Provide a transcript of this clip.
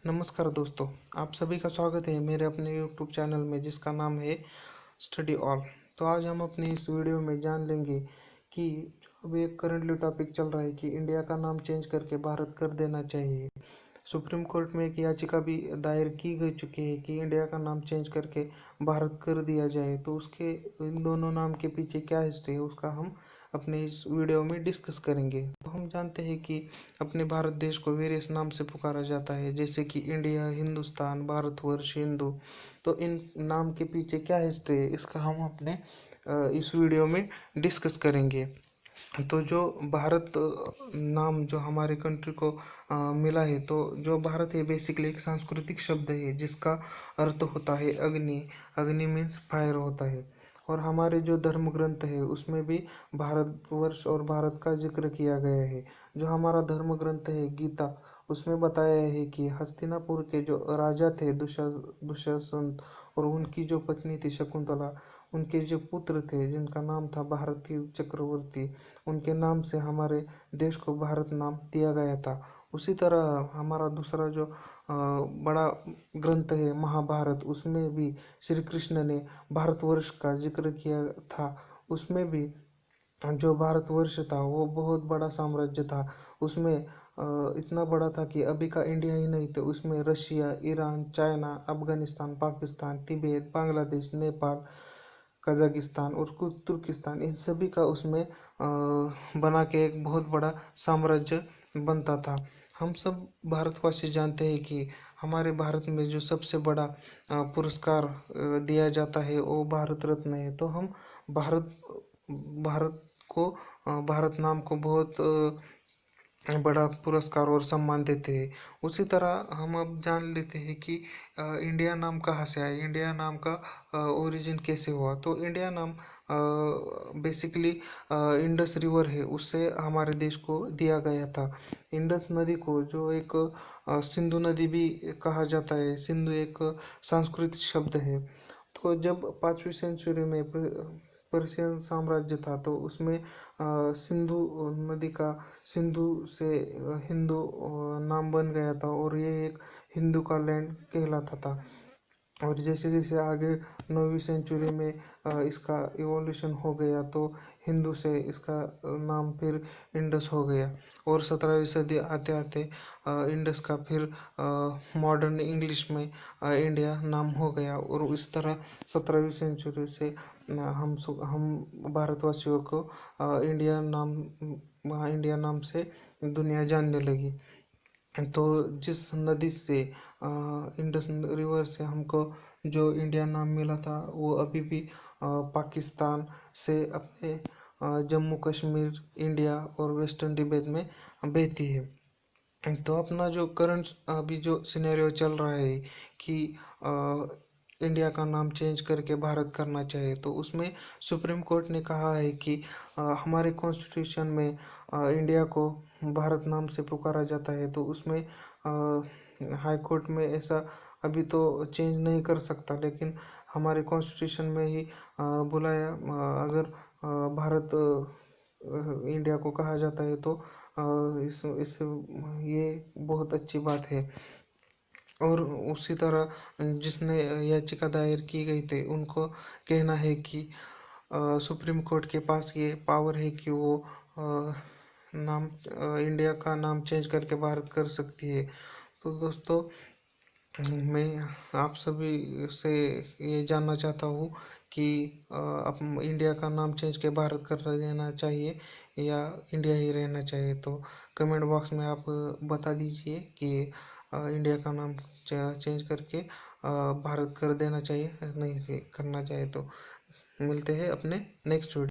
नमस्कार दोस्तों, आप सभी का स्वागत है मेरे अपने यूट्यूब चैनल में जिसका नाम है स्टडी ऑल। तो आज हम अपनी इस वीडियो में जान लेंगे कि जो अभी एक करंटली टॉपिक चल रहा है कि इंडिया का नाम चेंज करके भारत कर देना चाहिए। सुप्रीम कोर्ट में एक याचिका भी दायर की गई चुकी है कि इंडिया का नाम चेंज करके भारत कर दिया जाए। तो उसके इन दोनों नाम के पीछे क्या हिस्ट्री है उसका हम अपने इस वीडियो में डिस्कस करेंगे। तो हम जानते हैं कि अपने भारत देश को वेरियस नाम से पुकारा जाता है, जैसे कि इंडिया, हिंदुस्तान, भारतवर्ष, हिंदू। तो इन नाम के पीछे क्या हिस्ट्री है इसका हम अपने इस वीडियो में डिस्कस करेंगे। तो जो भारत नाम जो हमारे कंट्री को मिला है, तो जो भारत है बेसिकली एक सांस्कृतिक शब्द है जिसका अर्थ होता है अग्नि। अग्नि मीन्स फायर होता है। और हमारे जो धर्म ग्रंथ है उसमें भी भारतवर्ष और भारत का जिक्र किया गया है। जो हमारा धर्म ग्रंथ है गीता, उसमें बताया है कि हस्तिनापुर के जो राजा थे दुशासन, और उनकी जो पत्नी थी शकुंतला, उनके जो पुत्र थे जिनका नाम था भारतीय चक्रवर्ती, उनके नाम से हमारे देश को भारत नाम दिया गया था। उसी तरह हमारा दूसरा जो बड़ा ग्रंथ है महाभारत, उसमें भी श्री कृष्ण ने भारतवर्ष का जिक्र किया था। उसमें भी जो भारतवर्ष था वो बहुत बड़ा साम्राज्य था। उसमें इतना बड़ा था कि अभी का इंडिया ही नहीं, तो उसमें Russia, Iran, China, Afghanistan, Pakistan, Tibet, Bangladesh, Nepal, Kazakhstan और तुर्किस्तान, इन सभी का उसमें बना के एक बहुत बड़ा साम्राज्य बनता था। हम सब भारतवासी जानते हैं कि हमारे भारत में जो सबसे बड़ा पुरस्कार दिया जाता है वो भारत रत्न है। तो हम भारत भारत को भारत नाम को बहुत बड़ा पुरस्कार और सम्मान देते हैं। उसी तरह हम अब जान लेते हैं कि इंडिया नाम कहाँ से आया, इंडिया नाम का ओरिजिन कैसे हुआ। तो इंडिया नाम बेसिकली इंडस रिवर है, उससे हमारे देश को दिया गया था। इंडस नदी को जो एक सिंधु नदी भी कहा जाता है। सिंधु एक सांस्कृतिक शब्द है। तो जब 5वीं सेंचुरी में पर्शियन साम्राज्य था, तो उसमें सिंधु नदी का सिंधु से हिंदू नाम बन गया था, और ये एक हिंदू का लैंड कहलाता था। और जैसे जैसे आगे 9वीं सेंचुरी में इसका इवोल्यूशन हो गया, तो हिंदू से इसका नाम फिर इंडस हो गया। और 17वीं सदी आते आते इंडस का फिर मॉडर्न इंग्लिश में इंडिया नाम हो गया। और इस तरह 17वीं सेंचुरी से हम भारतवासियों को इंडिया नाम से दुनिया जानने लगी। तो जिस नदी से इंडस रिवर से हमको जो इंडिया नाम मिला था, वो अभी भी पाकिस्तान से अपने जम्मू कश्मीर, इंडिया और वेस्टर्न तिब्बत में बहती है। तो अपना जो करंट अभी जो सिनेरियो चल रहा है कि इंडिया का नाम चेंज करके भारत करना चाहिए, तो उसमें सुप्रीम कोर्ट ने कहा है कि हमारे कॉन्स्टिट्यूशन में इंडिया को भारत नाम से पुकारा जाता है। तो उसमें हाई कोर्ट में ऐसा अभी तो चेंज नहीं कर सकता, लेकिन हमारे कॉन्स्टिट्यूशन में ही बुलाया अगर भारत इंडिया को कहा जाता है, तो इस ये बहुत अच्छी बात है। और उसी तरह जिसने याचिका दायर की गई थी, उनको कहना है कि सुप्रीम कोर्ट के पास ये पावर है कि वो इंडिया का नाम चेंज करके भारत कर सकती है। तो दोस्तों, मैं आप सभी से ये जानना चाहता हूँ कि अब इंडिया का नाम चेंज के भारत कर देना चाहिए या इंडिया ही रहना चाहिए। तो कमेंट बॉक्स में आप बता दीजिए कि इंडिया का नाम चेंज करके भारत कर देना चाहिए, नहीं करना चाहिए। तो मिलते हैं अपने नेक्स्ट वीडियो।